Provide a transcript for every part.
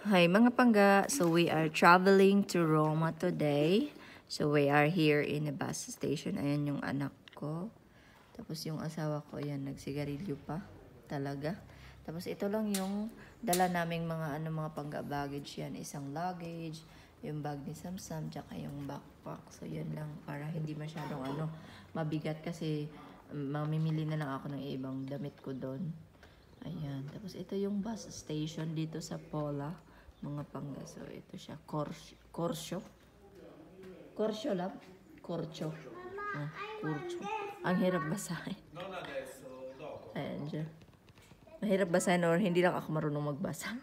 Hi mga pangga, so we are traveling to Roma today. So we are here in a bus station. Ayan yung anak ko. Tapos yung asawa ko, ayan, nagsigarilyo pa. Talaga. Tapos ito lang yung dala naming mga pangga baggage yan. Isang luggage, yung bag ni Samsam, tsaka yung backpack. So yan lang, para hindi masyadong mabigat kasi mamimili na lang ako ng ibang damit ko doon. Ayan. Tapos ito yung bus station dito sa Pola. Mga pangga. So ito siya. Corso. Corso lab? Corso. Corso. Ang hirap basahin. Ayan siya. Mahirap basahin or hindi lang ako marunong magbasa.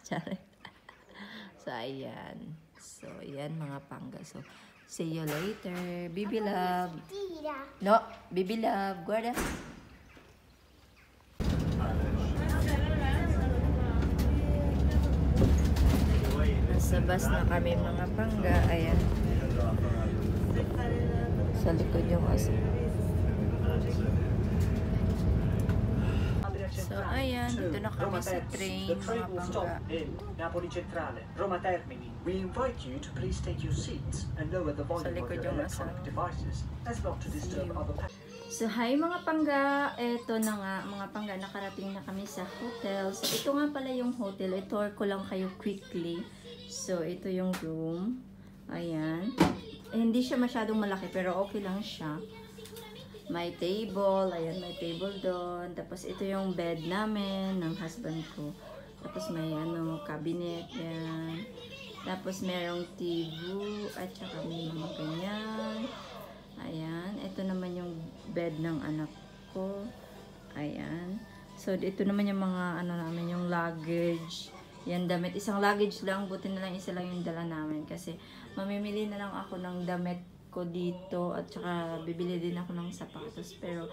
So ayan. So ayan mga pangga. So see you later. Bibi love. No. Bibi love. Guarda. Sa bus na kami mga pangga. Ayan. Sa likod yung aso. So ayan, dito na kami sa train mga pangga. Napoli Centrale, Roma Termini. We invite you to please take your seats and lower the volume of your electronic devices as not to disturb other passengers. So hi mga pangga, eto na nga mga pangga, nakarating na kami sa hotel. So ito nga pala yung hotel, i-tour ko lang kayo quickly. So ito yung room, ayan. Hindi siya masyadong malaki pero okay lang siya. May table, ayan, may table doon. Tapos ito yung bed namin ng husband ko. Tapos may cabinet, yan. Tapos merong TV at saka may mga ganyan. Ayan, ito naman yung bed ng anak ko. Ayan. So ito naman yung mga namin, yung luggage. Yan damit, isang luggage lang, buti na lang isa lang yung dala namin kasi mamimili na lang ako ng damit ko dito at saka bibili din ako ng sapatos pero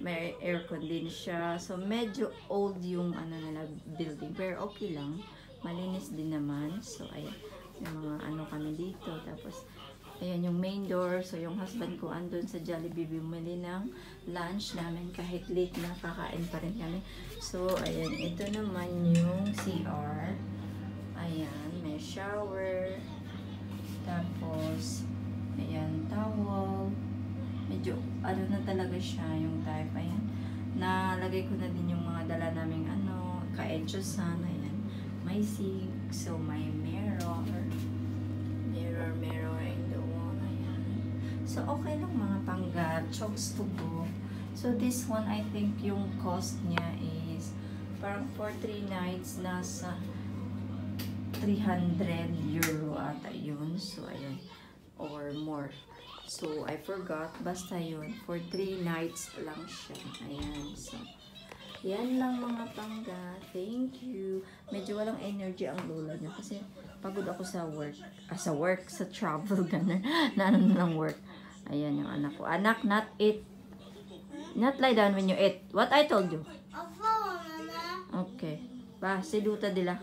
may aircon din siya, so medyo old yung nila building pero okay lang, malinis din naman. So ayan, yung mga kami dito. Tapos ayan yung main door. So yung husband ko andun sa Jollibee bumili ng lunch namin kahit late na, kakain pa rin kami. So ayan, ito naman yung CR. Ayan, may shower. Tapos ayan, towel. Medyo na talaga siya yung type. Ayan, nalagay ko na din yung mga dala naming ka-etchosan. Ayan, may sink. So may mirror in the wall. Ayan. So okay lang mga pangga, chokes to go. So this one, I think yung cost niya is parang for 3 nights nasa 300 euro ata yun. So ayan, or more. So I forgot, basta yun, for 3 nights lang siya. Ayan. So yan lang mga pangga. Thank you. Medyo walang energy ang lola niya kasi pagod ako sa work. Sa travel, gano'n. ng work. Ayan yung anak ko. Anak, not eat. Not lie down when you eat. What I told you? Okay. Ba, si Luta dila.